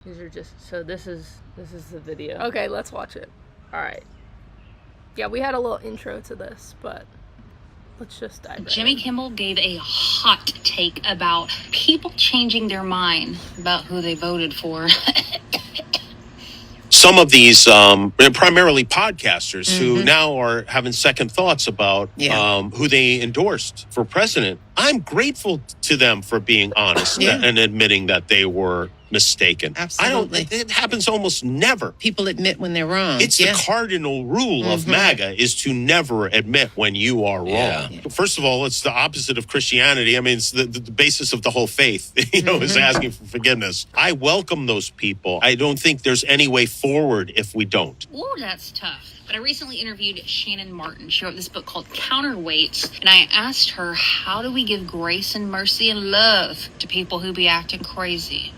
These are just, so this is the video. Okay, let's watch it. All right. Yeah, we had a little intro to this, but let's just dive right Jimmy in. Kimmel gave a hot take about people changing their mind about who they voted for. Some of these, primarily podcasters, who now are having second thoughts about who they endorsed for president. I'm grateful to them for being honest and admitting that they were mistaken. Absolutely. It happens almost never. People admit when they're wrong. It's the cardinal rule of MAGA is to never admit when you are wrong. First of all, it's the opposite of Christianity. I mean, it's the basis of the whole faith, is asking for forgiveness. I welcome those people. I don't think there's any way forward if we don't. Ooh, that's tough. But I recently interviewed Shannon Martin. She wrote this book called Counterweights. And I asked her, how do we give grace and mercy and love to people who be acting crazy?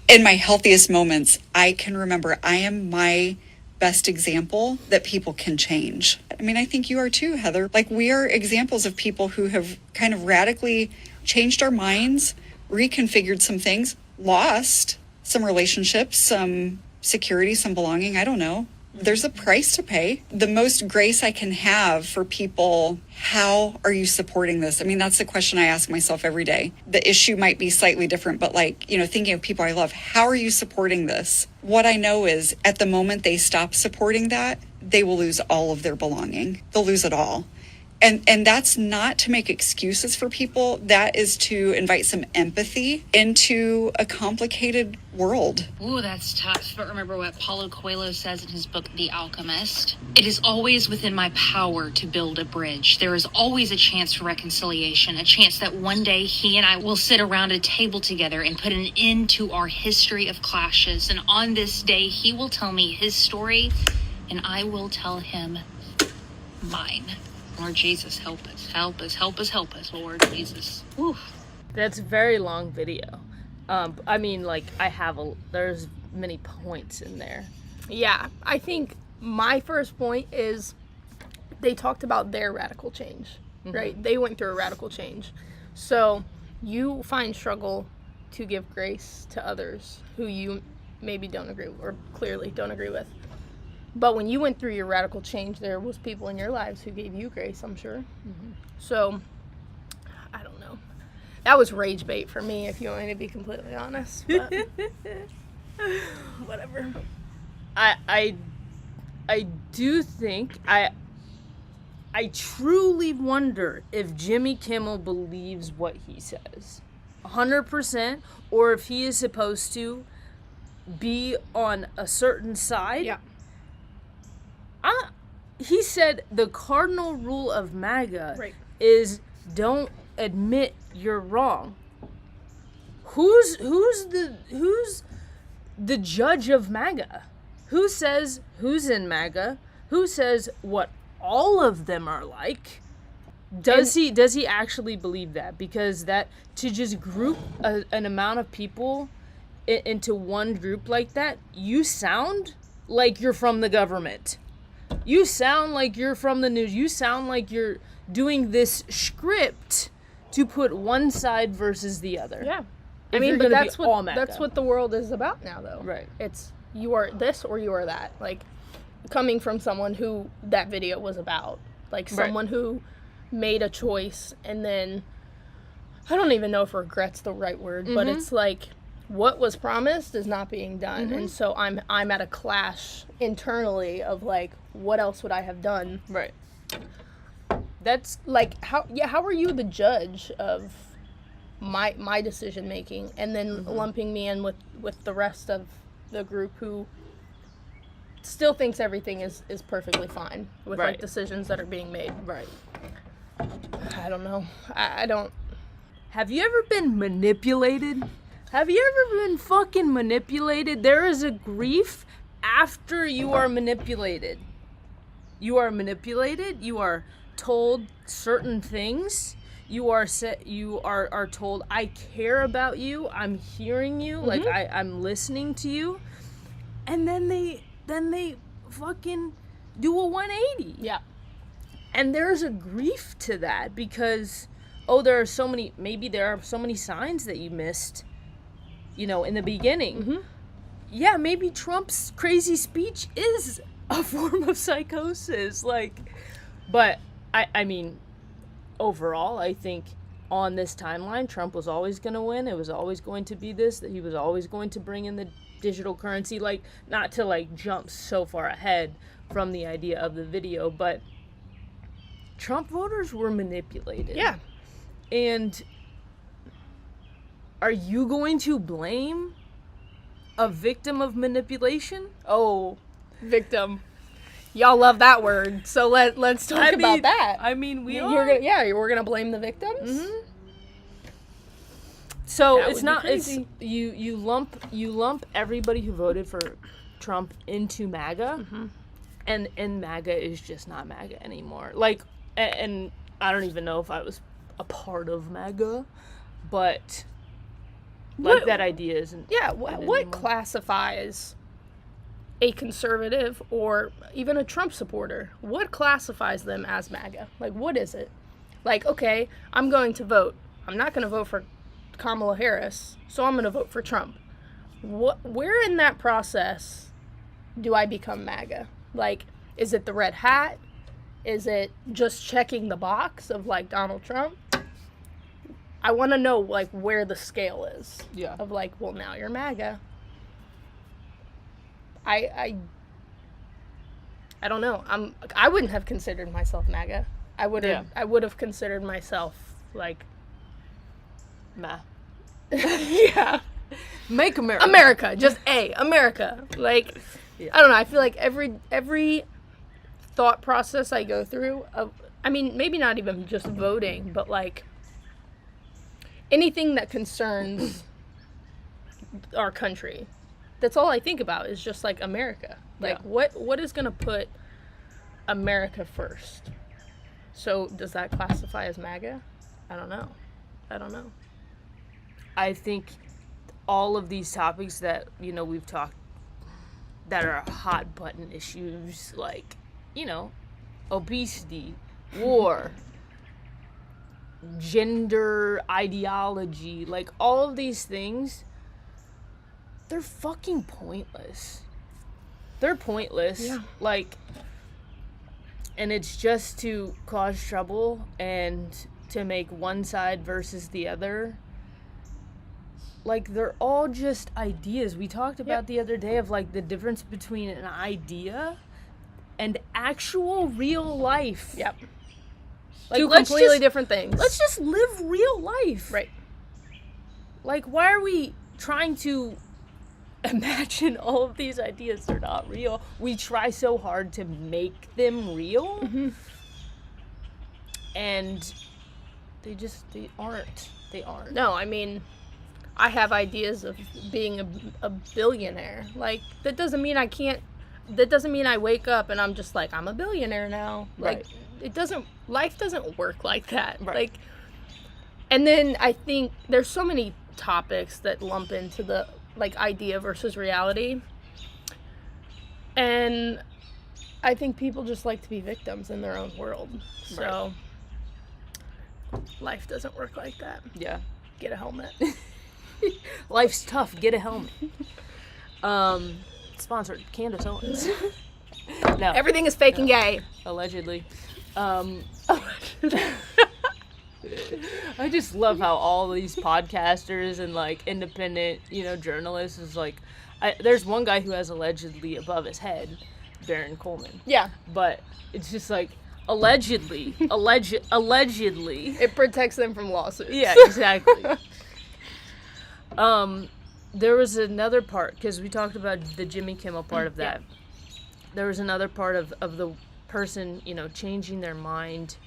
In my healthiest moments, I can remember I am my best example that people can change. I mean, I think you are too, Heather. Like, we are examples of people who have kind of radically changed our minds, reconfigured some things, lost some relationships, some security, some belonging. I don't know. There's a price to pay. The most grace I can have for people, how are you supporting this? I mean, that's the question I ask myself every day. The issue might be slightly different, but thinking of people I love, how are you supporting this? What I know is at the moment they stop supporting that, they will lose all of their belonging. They'll lose it all. And that's not to make excuses for people. That is to invite some empathy into a complicated world. Ooh, that's tough. But remember what Paulo Coelho says in his book, The Alchemist? It is always within my power to build a bridge. There is always a chance for reconciliation, a chance that one day he and I will sit around a table together and put an end to our history of clashes. And on this day, he will tell me his story, and I will tell him mine. Lord Jesus, help us, help us, help us, help us, Lord Jesus. Whew. That's a very long video. I mean, there's many points in there. Yeah, I think my first point is they talked about their radical change, right? They went through a radical change. So you find struggle to give grace to others who you maybe don't agree with, or clearly don't agree with. But when you went through your radical change, there was people in your lives who gave you grace, I'm sure. So, I don't know. That was rage bait for me, if you want me to be completely honest. But whatever. I do think, I truly wonder if Jimmy Kimmel believes what he says. 100%, or if he is supposed to be on a certain side. Yeah. He said the cardinal rule of MAGA is don't admit you're wrong. Who's the judge of MAGA? Who says who's in MAGA? Who says what all of them are like? Does he actually believe that? Because that to just group an amount of people into one group like that, you sound like you're from the government. You sound like you're from the news. You sound like you're doing this script to put one side versus the other. Yeah. But that's what the world is about now, though. Right. It's you are this or you are that. Like, coming from someone who that video was about. Like, someone who made a choice and then, I don't even know if regret's the right word, but it's like, what was promised is not being done. And so I'm at a clash internally of like, what else would I have done? Right. That's like, how are you the judge of my decision making, and then lumping me in with the rest of the group who still thinks everything is perfectly fine with like decisions that are being made. Right. I don't know. I don't. Have you ever been manipulated? Have you ever been fucking manipulated? There is a grief after you are manipulated. You are manipulated. You are told certain things. You are told, I care about you. I'm hearing you. Like, I'm listening to you. And then they fucking do a 180. Yeah. And there's a grief to that because, there are so many signs that you missed. in the beginning. Yeah, maybe Trump's crazy speech is a form of psychosis. But I mean, overall, I think on this timeline, Trump was always going to win. It was always going to be this, that he was always going to bring in the digital currency. Not to jump so far ahead from the idea of the video, but Trump voters were manipulated. Yeah. And are you going to blame a victim of manipulation? Oh, victim. Y'all love that word, so let's talk about that. I mean, we're gonna blame the victims. So That it's would be not. It's crazy. you lump everybody who voted for Trump into MAGA, and MAGA is just not MAGA anymore. And I don't even know if I was a part of MAGA, but that idea isn't. Yeah, what classifies a conservative or even a Trump supporter? What classifies them as MAGA? What is it? Okay, I'm going to vote. I'm not going to vote for Kamala Harris, so I'm going to vote for Trump. Where in that process do I become MAGA? Is it the red hat? Is it just checking the box of Donald Trump? I want to know where the scale is. Yeah. Of well, now you're MAGA. I don't know. I wouldn't have considered myself MAGA. I would have considered myself Meh. yeah. Make America. America, just America. I don't know. I feel every thought process I go through maybe not even just voting, but anything that concerns our country. That's all I think about is just America. What is going to put America first? So does that classify as MAGA? I don't know. I think all of these topics that we've talked that are hot button issues, obesity, war, gender ideology, all of these things, they're fucking pointless. They're pointless. Yeah. And it's just to cause trouble and to make one side versus the other. They're all just ideas. We talked about the other day of the difference between an idea and actual real life. Yep. Two completely different things. Let's just live real life. Right. Why are we trying to imagine all of these ideas? They're not real. We try so hard to make them real. And they aren't. They aren't. No, I have ideas of being a billionaire. That doesn't mean I wake up and I'm just I'm a billionaire now. Right. Life doesn't work like that. Right. And then I think there's so many topics that lump into the idea versus reality. And I think people just like to be victims in their own world. So life doesn't work like that. Yeah. Get a helmet. Life's tough. Get a helmet. Sponsored Candace Owens. No. Everything is fake and gay. Allegedly. I just love how all these podcasters and independent, journalists is there's one guy who has allegedly above his head, Baron Coleman. Yeah. But it's just allegedly. It protects them from lawsuits. Yeah, exactly. There was another part, because we talked about the Jimmy Kimmel part of that. Yeah. There was another part of the person, changing their mind.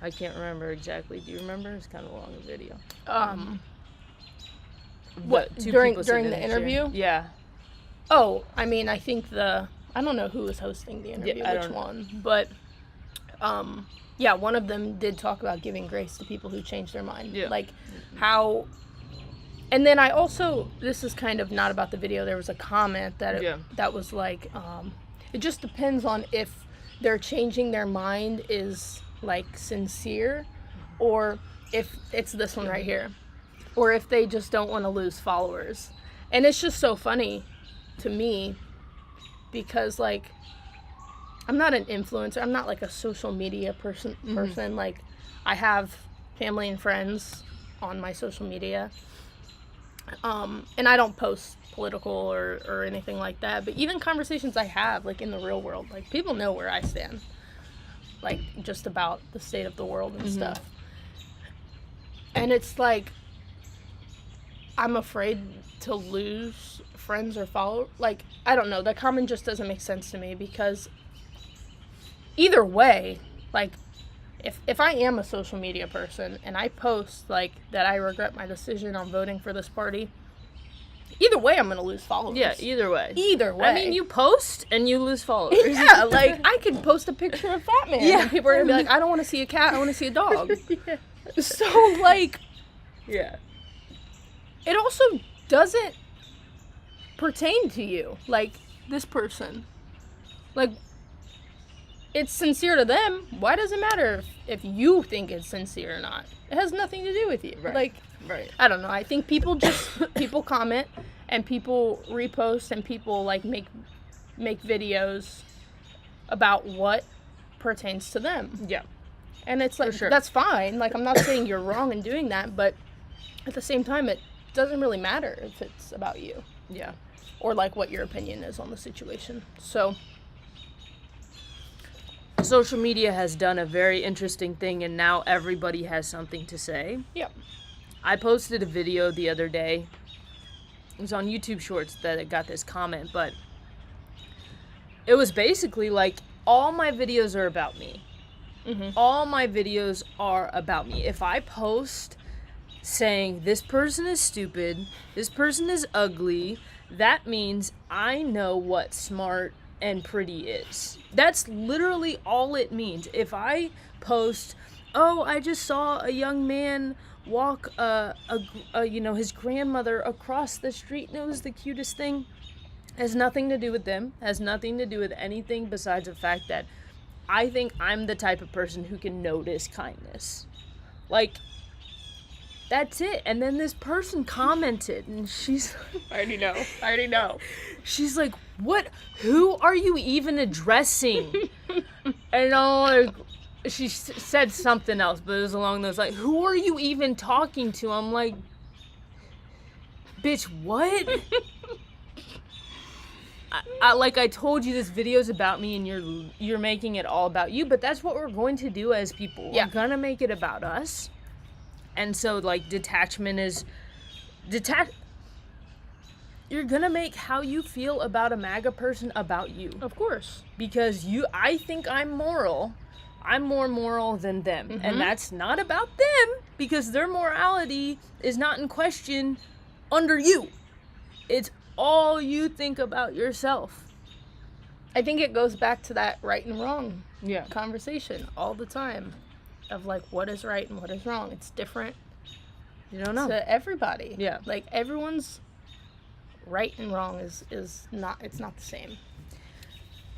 I can't remember exactly. Do you remember? It's kind of a long video. What, during the interview? Yeah. Oh, I think I don't know who was hosting the interview, which one, but one of them did talk about giving grace to people who change their mind. Yeah. How. And then I also, this is kind of not about the video, there was a comment that was it just depends on if they're changing their mind is sincere, or if it's this one right here, or if they just don't want to lose followers. And it's just so funny to me because, like, I'm not an influencer. I'm not, like, a social media person. Like, I have family and friends on my social media. And I don't post political or anything like that. But even conversations I have, like, in the real world, like, people know where I stand. Like, just about the state of the world and stuff. And it's like, I'm afraid to lose friends or followers. Like, I don't know. That comment just doesn't make sense to me because either way, like, if I am a social media person and I post, like, that I regret my decision on voting for this party, either way I'm going to lose followers. Yeah, either way. Either way. I mean, you post and you lose followers. Yeah, like, I could post a picture of Fat Man. Yeah. And people are going to be like, I don't want to see a cat, I want to see a dog. Yeah. So, like, Yeah. it also doesn't pertain to you, like, this person. Like, it's sincere to them. Why does it matter if you think it's sincere or not? It has nothing to do with you. Right. Like, Right. I don't know. I think people comment and people repost and people, like, make videos about what pertains to them. Yeah. And it's like, For sure. that's fine. Like, I'm not saying you're wrong in doing that, but at the same time, it doesn't really matter if it's about you. Yeah. Or, like, what your opinion is on the situation. So, Social media has done a very interesting thing, and now everybody has something to say. yep. I posted a video the other day. It was on YouTube Shorts that it got this comment, but it was basically like, all my videos are about me. All my videos are about me. If I post saying this person is stupid, this person is ugly, that means I know what smart and pretty is. That's literally all it means. If I post, oh, I just saw a young man walk his grandmother across the street and it was the cutest thing, has nothing to do with them, has nothing to do with anything besides the fact that I think I'm the type of person who can notice kindness. Like, that's it. And then this person commented and she's I already know. she's like, what, who are you even addressing? And I'm like, she said something else, but it was along those like, who are you even talking to? I'm like, bitch, what? I told you, this video's about me and you're making it all about you, but that's what we're going to do as people. Yeah. We're gonna make it about us. And so, like, you're gonna make how you feel about a MAGA person about you. Of course. Because I think I'm moral. I'm more moral than them. And that's not about them, because their morality is not in question under you. It's all you think about yourself. I think it goes back to that right and wrong Yeah. conversation all the time of, like, what is right and what is wrong. It's different You don't know. to everybody. Yeah. Like, everyone's right and wrong is not, it's not the same.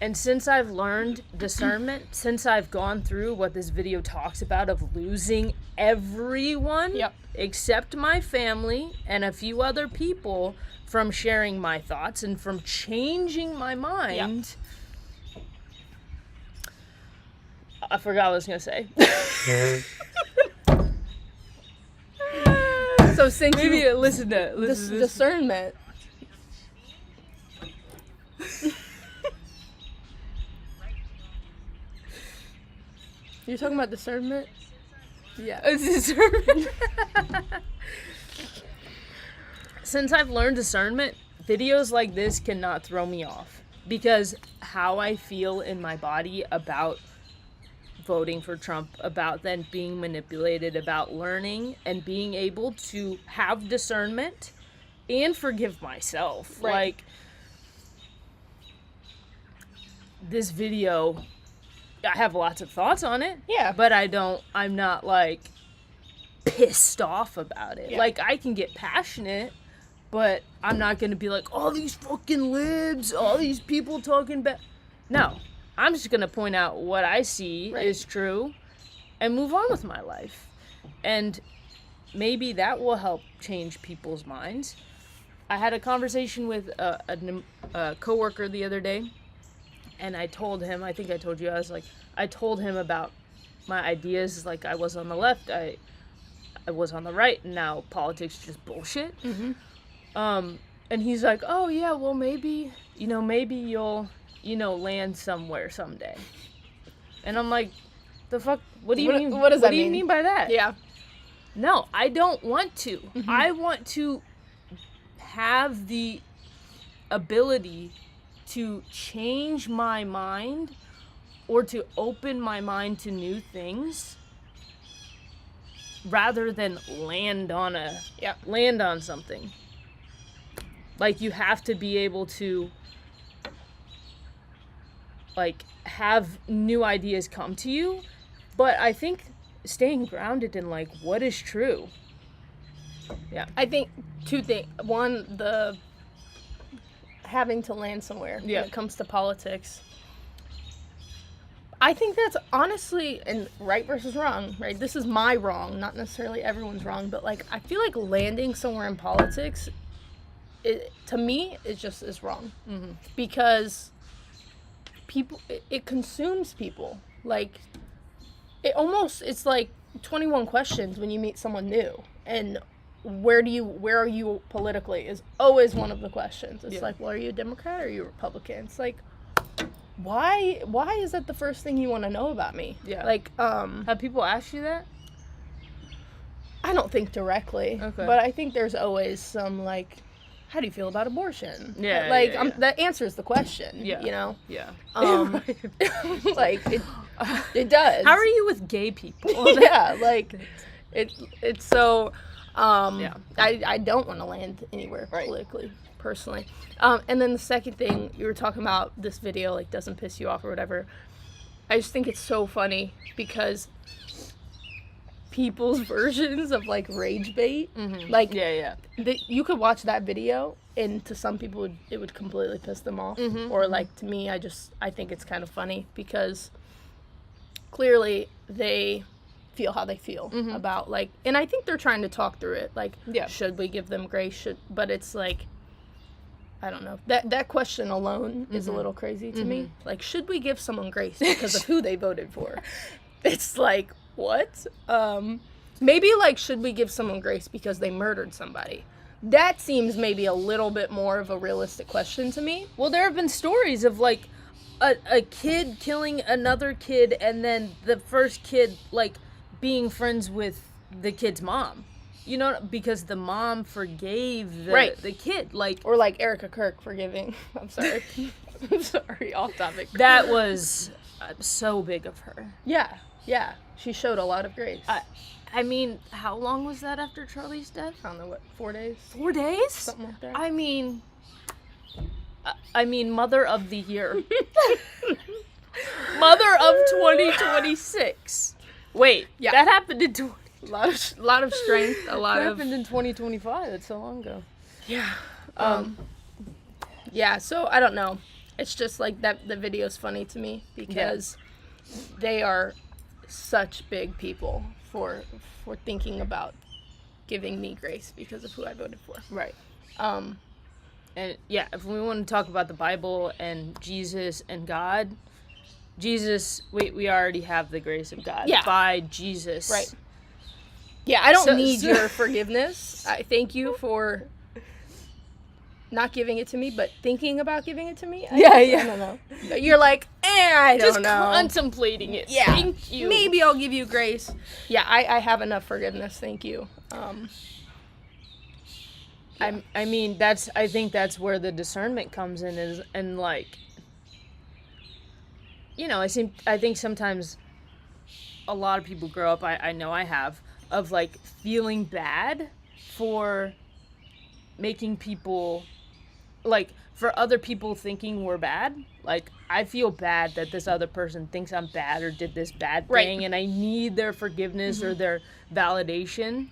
And since I've learned discernment, since I've gone through what this video talks about of losing everyone Yep. except my family and a few other people from sharing my thoughts and from changing my mind, I forgot what I was going to say. So since Maybe you, listen to this. discernment. You're talking about discernment? Yeah. Discernment. Since I've learned discernment, videos like this cannot throw me off, because how I feel in my body about voting for Trump, about then being manipulated, about learning and being able to have discernment and forgive myself. Right. Like, this video, I have lots of thoughts on it. Yeah. But I'm not, like, pissed off about it. Yeah. Like, I can get passionate, but I'm not gonna be like, all these fucking libs, all these people talking bad. No. I'm just gonna point out what I see is true and move on with my life. And maybe that will help change people's minds. I had a conversation with a coworker the other day, and I told him, I think I told you, I told him about my ideas, like I was on the left, I was on the right, and now politics is just bullshit. And he's like, oh yeah, well maybe you'll, land somewhere someday. And I'm like, the fuck, what do you mean? What does that mean? What do you mean by that? Yeah. No, I don't want to. I want to have the ability to change my mind or to open my mind to new things rather than land on something. Like, you have to be able to, like, have new ideas come to you. But I think staying grounded in, like, what is true. Yeah. I think two things. One, the having to land somewhere when it comes to politics. I think that's honestly, and right versus wrong, right? This is my wrong, not necessarily everyone's wrong, but, like, I feel like landing somewhere in politics, to me, it just is wrong. Because people, it consumes people. Like, it's like 21 questions when you meet someone new. And where are you politically is always one of the questions. It's like, well, are you a Democrat or are you a Republican? It's like, why is that the first thing you want to know about me? Yeah. Like, have people asked you that? I don't think directly. Okay. But I think there's always some, like, how do you feel about abortion? Yeah. Like, yeah. that answers the question. Yeah. You know? Yeah. Like, it does. How are you with gay people? Yeah, like, it's so, Yeah. I don't want to land anywhere politically, personally. And then the second thing, you were talking about this video, like, doesn't piss you off or whatever. I just think it's so funny because people's versions of, like, rage bait, like, you could watch that video and to some people it would completely piss them off, or, like, to me, I think it's kind of funny because clearly they feel how they feel about, like, and I think they're trying to talk through it, like, should we give them grace, but it's like, I don't know, that question alone is a little crazy to me. Like, should we give someone grace because of who they voted for? It's like, what? Maybe, like, should we give someone grace because they murdered somebody? That seems maybe a little bit more of a realistic question to me. Well, there have been stories of, like, a kid killing another kid and then the first kid, like, being friends with the kid's mom. You know, because the mom forgave the kid. Like, or like Erica Kirk forgiving. I'm sorry. I'm sorry, off topic. That was so big of her. Yeah. She showed a lot of grace. I mean, how long was that after Charlie's death? I don't know, what, 4 days? 4 days? Something like that. I mean, Mother of the Year. Mother of 2026. Wait, that happened in a lot of strength, a lot that of... happened in 2025. That's so long ago. Yeah. Yeah, so I don't know. It's just like that the video's funny to me because they are such big people for thinking about giving me grace because of who I voted for. Right. And yeah, if we want to talk about the Bible and Jesus and God, Jesus, we already have the grace of God by Jesus. Right. Yeah, I don't need your forgiveness. I thank you for not giving it to me, but thinking about giving it to me. I don't know. You're like, I don't know. Just contemplating it. Yeah. Thank you. Maybe I'll give you grace. Yeah, I have enough forgiveness. Thank you. I mean, I think that's where the discernment comes in and like, you know, I think sometimes a lot of people grow up, I know I have, of like feeling bad for making people, like, for other people thinking we're bad. Like, I feel bad that this other person thinks I'm bad or did this bad thing, and I need their forgiveness or their validation.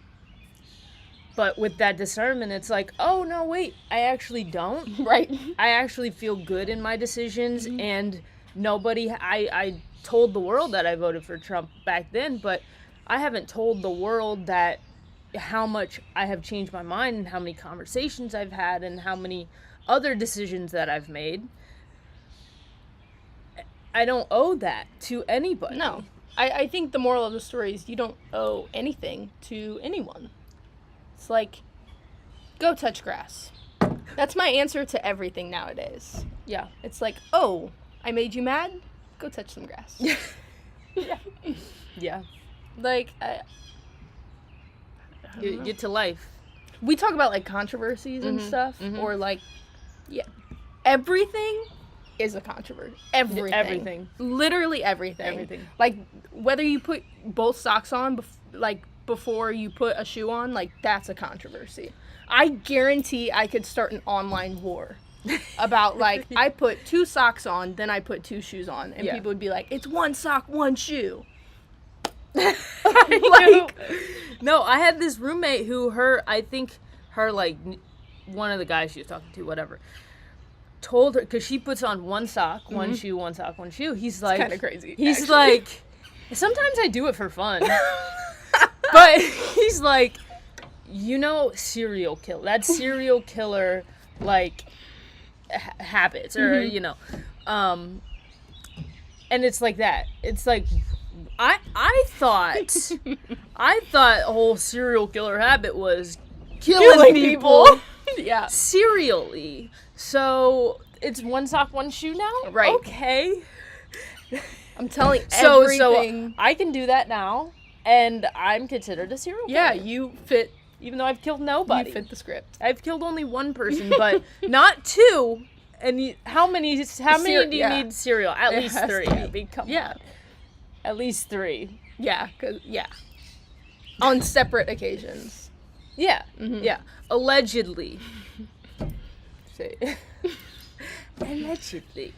But with that discernment, it's like, oh, no, wait, I actually don't. Right. I actually feel good in my decisions, and I told the world that I voted for Trump back then, but I haven't told the world that how much I have changed my mind and how many conversations I've had and how many other decisions that I've made. I don't owe that to anybody. No. I think the moral of the story is you don't owe anything to anyone. It's like, go touch grass. That's my answer to everything nowadays. Yeah. It's like, oh, I made you mad? Go touch some grass. Yeah. Yeah. Like, You get to life. we talk about, like, controversies and stuff, or, like, yeah, everything is a controversy. Everything. Literally everything. Everything. Like, whether you put both socks on, before you put a shoe on, like, that's a controversy. I guarantee I could start an online war about, like, I put 2 socks on, then I put 2 shoes on, and people would be like, it's 1 sock, 1 shoe. Like, no, I had this roommate who I think like, one of the guys she was talking to, whatever, told her, because she puts on 1 sock, 1 shoe, 1 sock, 1 shoe. He's like, Kind of crazy. He's actually. like, sometimes I do it for fun. But he's like, serial killer. That's serial killer, like, habits, or, and it's like that. It's like, I thought a whole serial killer habit was killing people. Yeah. Serially. So it's 1 sock, 1 shoe now? Right. Okay. I'm telling So everything. I can do that now, and I'm considered a serial killer. Yeah, you fit. Even though I've killed nobody. You fit the script. I've killed only 1 person, but not 2. And how many do you need cereal? At least has 3. to be. I mean, come Yeah. on. At least 3. Yeah, on separate occasions. Yeah. Yeah. Allegedly. Say. Allegedly.